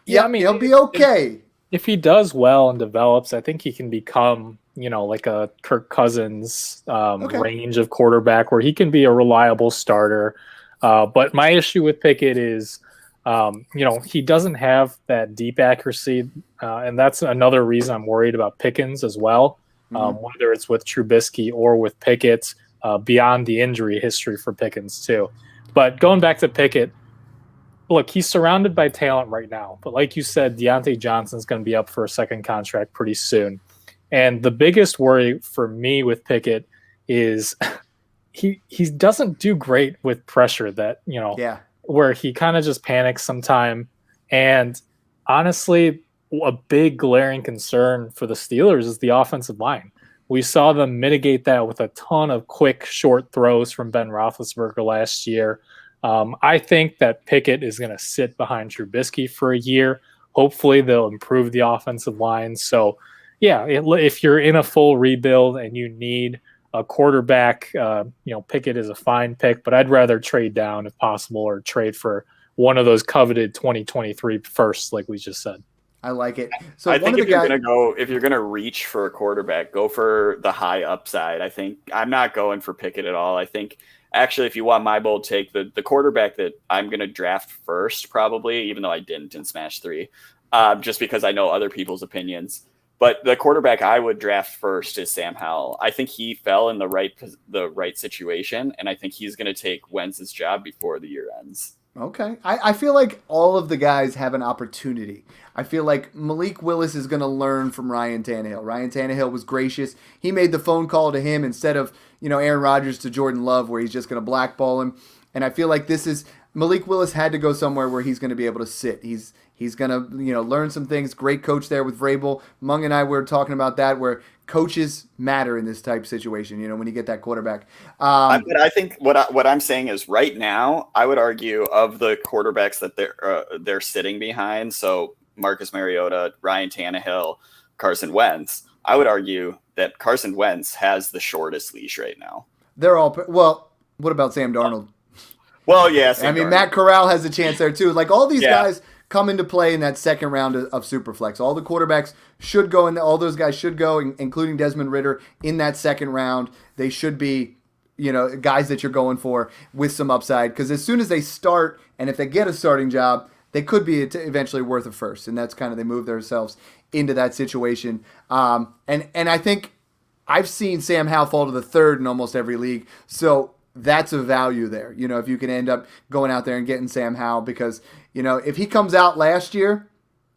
yeah, I mean, he'll be okay. If he does well and develops, I think he can become, like a Kirk Cousins range of quarterback where he can be a reliable starter. But my issue with Pickett is, he doesn't have that deep accuracy, and that's another reason I'm worried about Pickens as well, whether it's with Trubisky or with Pickett, beyond the injury history for Pickens too. But going back to Pickett, look, he's surrounded by talent right now. But like you said, Deontay Johnson's going to be up for a second contract pretty soon. And the biggest worry for me with Pickett is he doesn't do great with pressure that, where he kind of just panics sometime. And honestly, a big glaring concern for the Steelers is the offensive line. We saw them mitigate that with a ton of quick, short throws from Ben Roethlisberger last year. I think that Pickett is going to sit behind Trubisky for a year. Hopefully they'll improve the offensive line. So, yeah, if you're in a full rebuild and you need a quarterback, Pickett is a fine pick, but I'd rather trade down if possible or trade for one of those coveted 2023 firsts, like we just said. I like it. So I think if you're going to reach for a quarterback, go for the high upside. I think I'm not going for Pickett at all. I think actually, if you want my bold take, the quarterback that I'm going to draft first, probably, even though I didn't in Smash 3, just because I know other people's opinions. But the quarterback I would draft first is Sam Howell. I think he fell in the right situation, and I think he's going to take Wentz's job before the year ends. Okay. I feel like all of the guys have an opportunity. I feel like Malik Willis is going to learn from Ryan Tannehill. Ryan Tannehill was gracious. He made the phone call to him instead of, Aaron Rodgers to Jordan Love where he's just going to blackball him. And I feel like Malik Willis had to go somewhere where he's going to be able to sit. He's going to, learn some things. Great coach there with Vrabel. Mung and I were talking about that where coaches matter in this type of situation, when you get that quarterback. But I think what I'm saying is right now, I would argue of the quarterbacks that they're sitting behind, so Marcus Mariota, Ryan Tannehill, Carson Wentz, I would argue that Carson Wentz has the shortest leash right now. They're all – well, what about Sam Darnold? Well, yeah. Darnold. Matt Corral has a chance there too. Like all these guys – come into play in that second round of Superflex. All the quarterbacks should go, and all those guys should go, including Desmond Ridder, in that second round. They should be, guys that you're going for with some upside. Because as soon as they start, and if they get a starting job, they could be eventually worth a first. And that's kind of, they move themselves into that situation. And I think I've seen Sam Howell fall to the third in almost every league. So that's a value there. If you can end up going out there and getting Sam Howell, because if he comes out last year,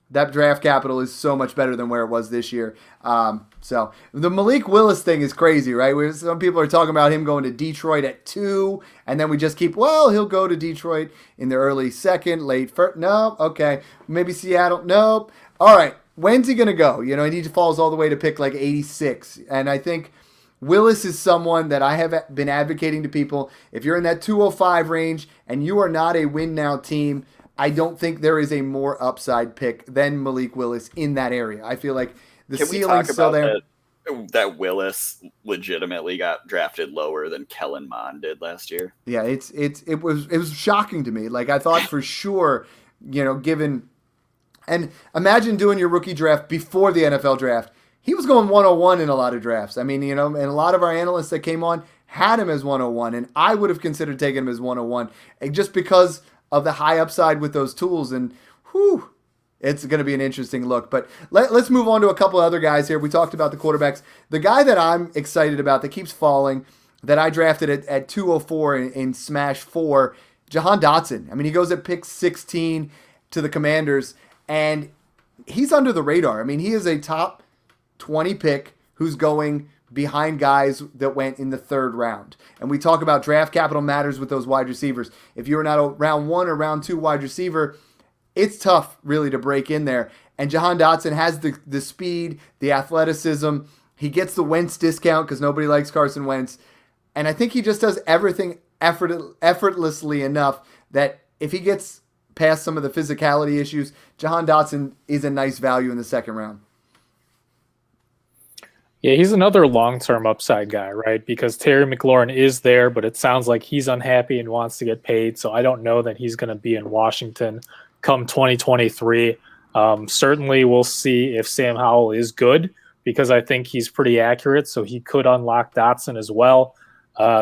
that draft capital is so much better than where it was this year. So the Malik Willis thing is crazy, right? Where some people are talking about him going to Detroit at 2, and then we just keep, he'll go to Detroit in the early second, late first. No, okay. Maybe Seattle. Nope. All right. When's he going to go? And he falls all the way to pick like 86. And I think Willis is someone that I have been advocating to people. If you're in that 205 range and you are not a win now team, I don't think there is a more upside pick than Malik Willis in that area. I feel like the ceiling's still there. That Willis legitimately got drafted lower than Kellen Mond did last year. Yeah, it was shocking to me. Like I thought for sure, given, and imagine doing your rookie draft before the NFL draft. He was going 101 in a lot of drafts. I mean, and a lot of our analysts that came on had him as 101, and I would have considered taking him as 101 just because of the high upside with those tools. And it's going to be an interesting look. But let's move on to a couple other guys here. We talked about the quarterbacks. The guy that I'm excited about that keeps falling, that I drafted at 204 in Smash 4, Jahan Dotson. I mean, he goes at pick 16 to the Commanders, and he's under the radar. I mean, he is a top 20 pick who's going behind guys that went in the third round. And we talk about draft capital matters with those wide receivers. If you're not a round 1 or round 2 wide receiver, it's tough really to break in there. And Jahan Dotson has the speed, the athleticism. He gets the Wentz discount because nobody likes Carson Wentz. And I think he just does everything effortlessly enough that if he gets past some of the physicality issues, Jahan Dotson is a nice value in the second round. Yeah, he's another long-term upside guy, right? Because Terry McLaurin is there, but it sounds like he's unhappy and wants to get paid. So I don't know that he's going to be in Washington come 2023. Certainly we'll see if Sam Howell is good, because I think he's pretty accurate. So he could unlock Dotson as well.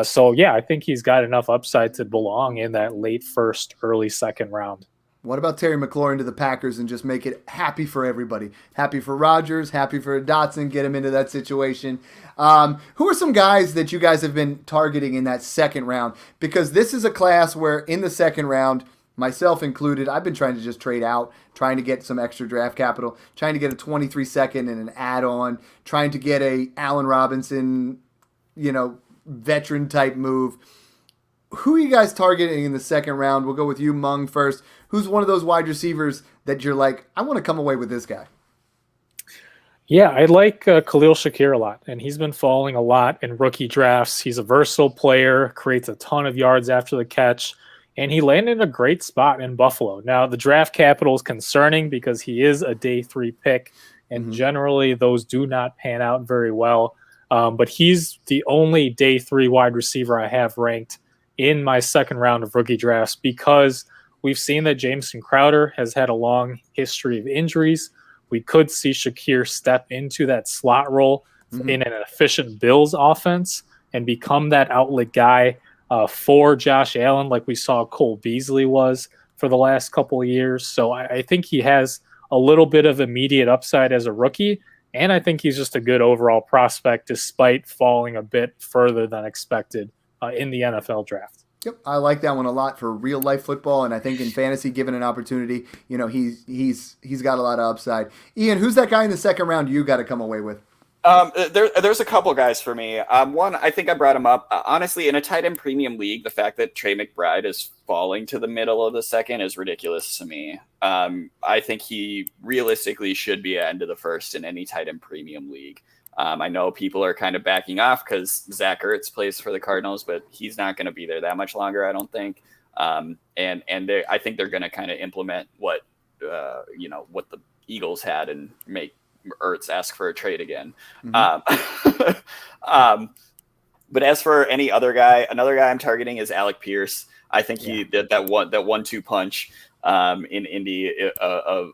So yeah, I think he's got enough upside to belong in that late first, early second round. What about Terry McLaurin to the Packers and just make it happy for everybody? Happy for Rodgers, happy for Dotson, get him into that situation. Who are some guys that you guys have been targeting in that second round? Because this is a class where in the second round, myself included, I've been trying to just trade out, trying to get some extra draft capital, trying to get a 23 second and an add-on, trying to get a Allen Robinson, veteran type move. Who are you guys targeting in the second round? We'll go with you, Mung, first. Who's one of those wide receivers that you're like, I want to come away with this guy? Yeah, I like Khalil Shakir a lot, and he's been falling a lot in rookie drafts. He's a versatile player, creates a ton of yards after the catch, and he landed in a great spot in Buffalo. Now, the draft capital is concerning because he is a day 3 pick, and generally those do not pan out very well. But he's the only day 3 wide receiver I have ranked in my second round of rookie drafts, because we've seen that Jameson Crowder has had a long history of injuries. We could see Shakir step into that slot role in an efficient Bills offense and become that outlet guy for Josh Allen, like we saw Cole Beasley was for the last couple of years. So I think he has a little bit of immediate upside as a rookie, and I think he's just a good overall prospect despite falling a bit further than expected in the NFL draft. Yep, I like that one a lot for real life football, and I think in fantasy, given an opportunity, he's got a lot of upside. Ian, who's that guy in the second round you got to come away with? There's a couple guys for me. One, I think I brought him up. Honestly, in a tight end premium league, the fact that Trey McBride is falling to the middle of the second is ridiculous to me. I think he realistically should be at end of the first in any tight end premium league. I know people are kind of backing off because Zach Ertz plays for the Cardinals, but he's not going to be there that much longer, I don't think. I think they're going to kind of implement what the Eagles had and make Ertz ask for a trade again. Mm-hmm. But as for any other guy, another guy I'm targeting is Alec Pierce. I think he did that 1-2 punch in Indy of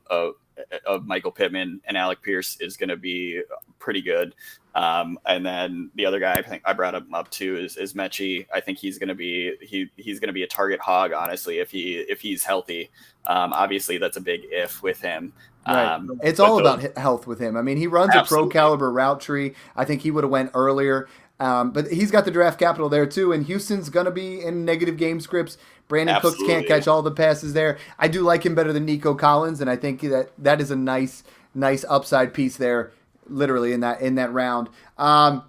Michael Pittman and Alec Pierce is going to be pretty good. And then the other guy I think I brought him up too is Mechie. I think he's going to be he's going to be a target hog, honestly, if he's healthy. Obviously that's a big if with him. Right. It's all about health with him. I mean, he runs Absolutely. a pro caliber route tree. I think he would have went earlier. But he's got the draft capital there too, and Houston's going to be in negative game scripts. Brandon Cooks can't catch all the passes there. I do like him better than Nico Collins, and I think that is a nice upside piece there, literally in that round. A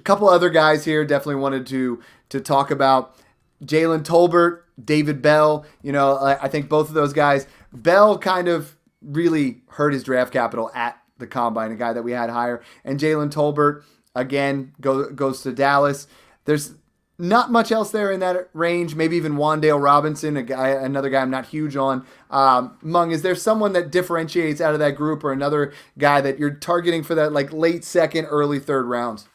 couple other guys here definitely wanted to talk about. Jalen Tolbert, David Bell. I think both of those guys. Bell kind of really hurt his draft capital at the combine, a guy that we had higher, and Jalen Tolbert again goes to Dallas. There's not much else there in that range. Maybe even Wan'Dale Robinson, another guy I'm not huge on. Mung, is there someone that differentiates out of that group, or another guy that you're targeting for that like late second, early third rounds?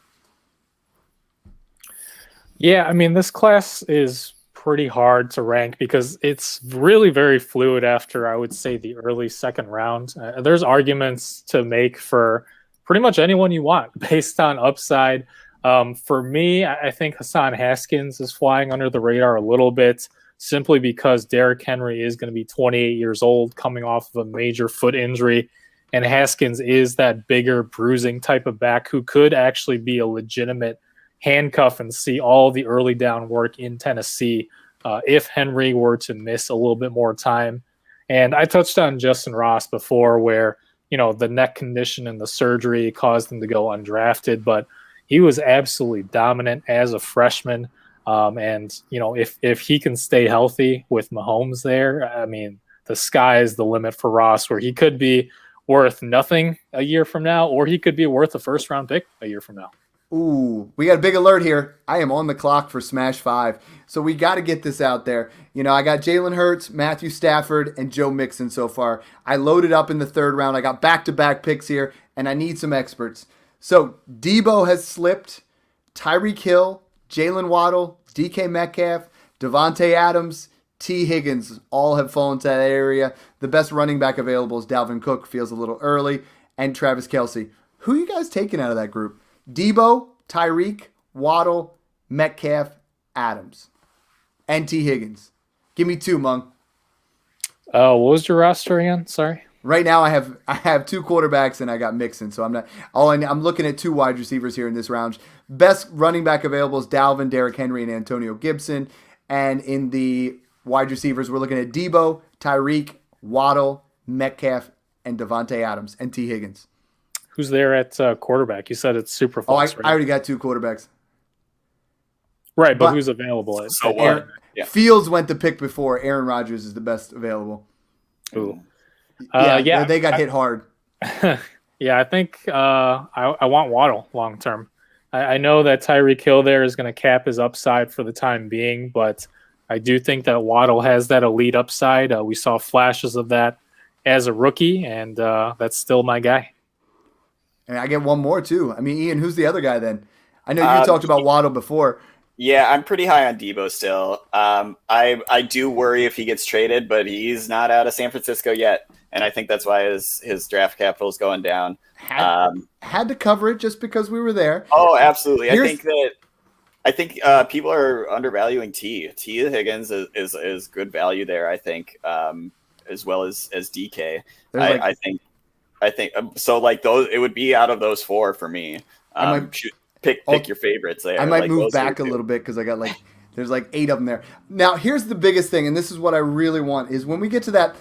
Yeah, I mean, this class is pretty hard to rank because it's really very fluid after, I would say, the early second round. There's arguments to make for pretty much anyone you want based on upside. For me, I think Hassan Haskins is flying under the radar a little bit simply because Derrick Henry is going to be 28 years old coming off of a major foot injury. And Haskins is that bigger bruising type of back who could actually be a legitimate handcuff and see all the early down work in Tennessee if Henry were to miss a little bit more time. And I touched on Justin Ross before where, the neck condition and the surgery caused him to go undrafted, but he was absolutely dominant as a freshman. And if he can stay healthy with Mahomes there, I mean, the sky is the limit for Ross, where he could be worth nothing a year from now, or he could be worth a first round pick a year from now. Ooh, we got a big alert here. I am on the clock for Smash 5, so we got to get this out there. I got Jalen Hurts, Matthew Stafford, and Joe Mixon so far. I loaded up in the third round. I got back-to-back picks here, and I need some experts. So Debo has slipped. Tyreek Hill, Jalen Waddle, DK Metcalf, Devontae Adams, T. Higgins all have fallen to that area. The best running back available is Dalvin Cook, feels a little early, and Travis Kelce. Who are you guys taking out of that group? Debo, Tyreek, Waddle, Metcalf, Adams, and T. Higgins. Give me two, Mung. What was your roster again? Sorry. Right now, I have two quarterbacks and I got Mixon, so I'm looking at two wide receivers here in this round. Best running back available is Dalvin, Derrick Henry, and Antonio Gibson. And in the wide receivers, we're looking at Debo, Tyreek, Waddle, Metcalf, and Devontae Adams, and T. Higgins. Who's there at quarterback? You said it's super flex, right? I already got two quarterbacks. Right, but who's available? So what? Fields went the pick before. Aaron Rodgers is the best available. Ooh. They got hit hard. Yeah, I think I want Waddle long term. I know that Tyreek Hill there is going to cap his upside for the time being, but I do think that Waddle has that elite upside. We saw flashes of that as a rookie, and that's still my guy. And I get one more, too. I mean, Ian, who's the other guy then? I know you talked about Waddle before. Yeah, I'm pretty high on Debo still. I do worry if he gets traded, but he's not out of San Francisco yet. And I think that's why his draft capital is going down. Had to cover it just because we were there. Oh, absolutely. I think people are undervaluing T. Higgins is good value there, I think, as well as DK. I think so. Like those, it would be out of those four for me. Pick your favorites there. I might move back a little bit because I got There's like 8 of them there. Now, here's the biggest thing, and this is what I really want, is when we get to that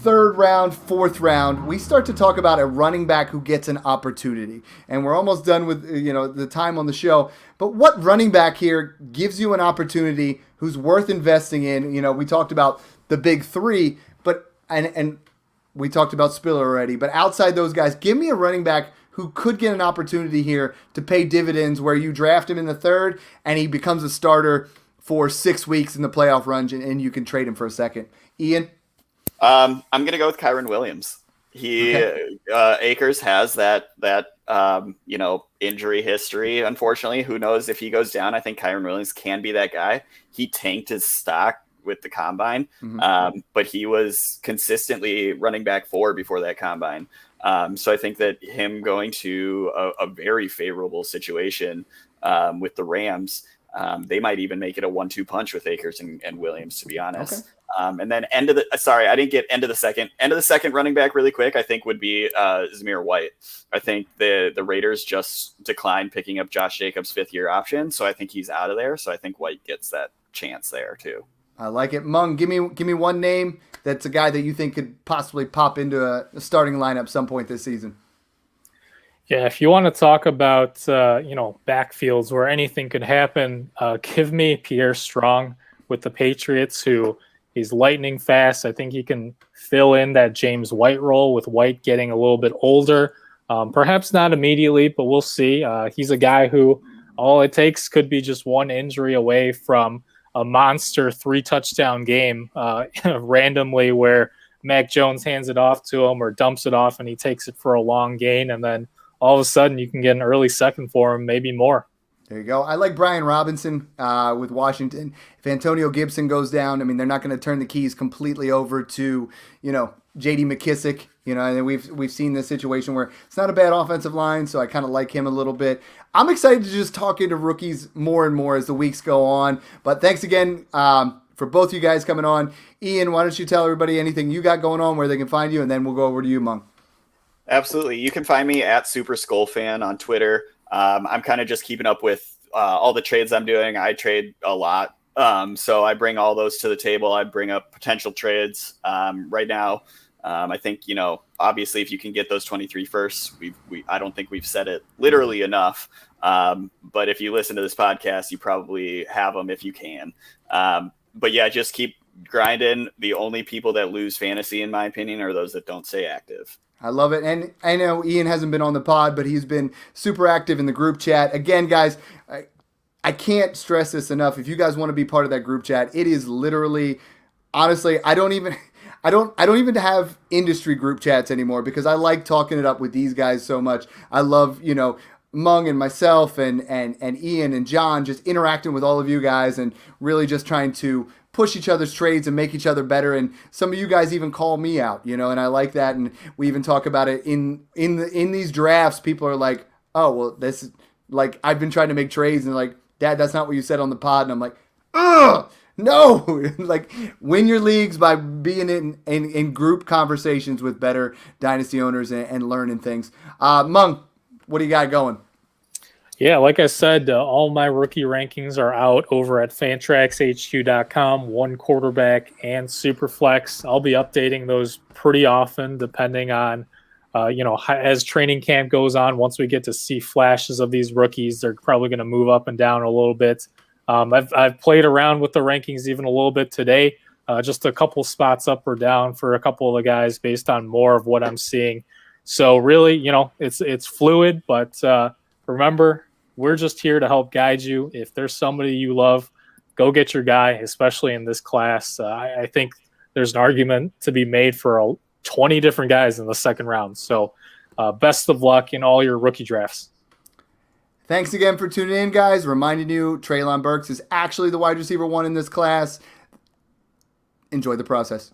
3rd round, 4th round, we start to talk about a running back who gets an opportunity. And we're almost done with the time on the show. But what running back here gives you an opportunity who's worth investing in? We talked about the big 3, but and we talked about Spiller already. But outside those guys, give me a running back who could get an opportunity here to pay dividends where you draft him in the 3rd and he becomes a starter for 6 weeks in the playoff run and you can trade him for a second. Ian? I'm going to go with Kyren Williams. Akers has that injury history. Unfortunately, who knows if he goes down? I think Kyren Williams can be that guy. He tanked his stock with the combine, but he was consistently running back 4 before that combine. So I think that him going to a very favorable situation with the Rams, they might even make it a 1-2 punch with Akers and Williams, to be honest. Okay. And then end of the second running back really quick, I think would be Zamir White. I think the Raiders just declined picking up Josh Jacobs' 5th-year option, so I think he's out of there. So I think White gets that chance there too. I like it. Mung, give me one name that's a guy that you think could possibly pop into a starting lineup some point this season. Yeah, if you want to talk about backfields where anything could happen, give me Pierre Strong with the Patriots, who he's lightning fast. I think he can fill in that James White role with White getting a little bit older. Perhaps not immediately, but we'll see. He's a guy who all it takes could be just one injury away from a monster 3-touchdown game randomly where Mac Jones hands it off to him or dumps it off and he takes it for a long gain. And then all of a sudden you can get an early second for him, maybe more. There you go. I like Brian Robinson with Washington. If Antonio Gibson goes down, I mean, they're not going to turn the keys completely over to, J.D. McKissick. And we've seen this situation where it's not a bad offensive line, so I kind of like him a little bit. I'm excited to just talk into rookies more and more as the weeks go on. But thanks again for both you guys coming on. Ian, why don't you tell everybody anything you got going on, where they can find you, and then we'll go over to you, Mung. Absolutely. You can find me at Super Skull Fan on Twitter. I'm kind of just keeping up with all the trades I'm doing. I trade a lot. So I bring all those to the table. I bring up potential trades right now. I think, obviously if you can get those 23 firsts, I don't think we've said it literally enough. But if you listen to this podcast, you probably have them if you can. But yeah, just keep grinding. The only people that lose fantasy, in my opinion, are those that don't stay active. I love it. And I know Ian hasn't been on the pod, but he's been super active in the group chat. Again, guys, I can't stress this enough. If you guys want to be part of that group chat, it is literally, honestly, I don't even have industry group chats anymore because I like talking it up with these guys so much. I love, Mung and myself and Ian and John just interacting with all of you guys and really just trying to push each other's trades and make each other better. And some of you guys even call me out, and I like that. And we even talk about it in these drafts. People are like, oh, well, this is like, I've been trying to make trades and like, Dad, that's not what you said on the pod. And I'm like, ugh, no, like win your leagues by being in group conversations with better dynasty owners and learning things. Mung, what do you got going? Yeah, like I said, all my rookie rankings are out over at fantraxhq.com, one quarterback and Superflex. I'll be updating those pretty often depending on, as training camp goes on. Once we get to see flashes of these rookies, they're probably going to move up and down a little bit. I've played around with the rankings even a little bit today, just a couple spots up or down for a couple of the guys based on more of what I'm seeing. So really, it's fluid, but remember, we're just here to help guide you. If there's somebody you love, go get your guy, especially in this class. I think there's an argument to be made for 20 different guys in the second round. So best of luck in all your rookie drafts. Thanks again for tuning in, guys. Reminding you, Treylon Burks is actually the wide receiver 1 in this class. Enjoy the process.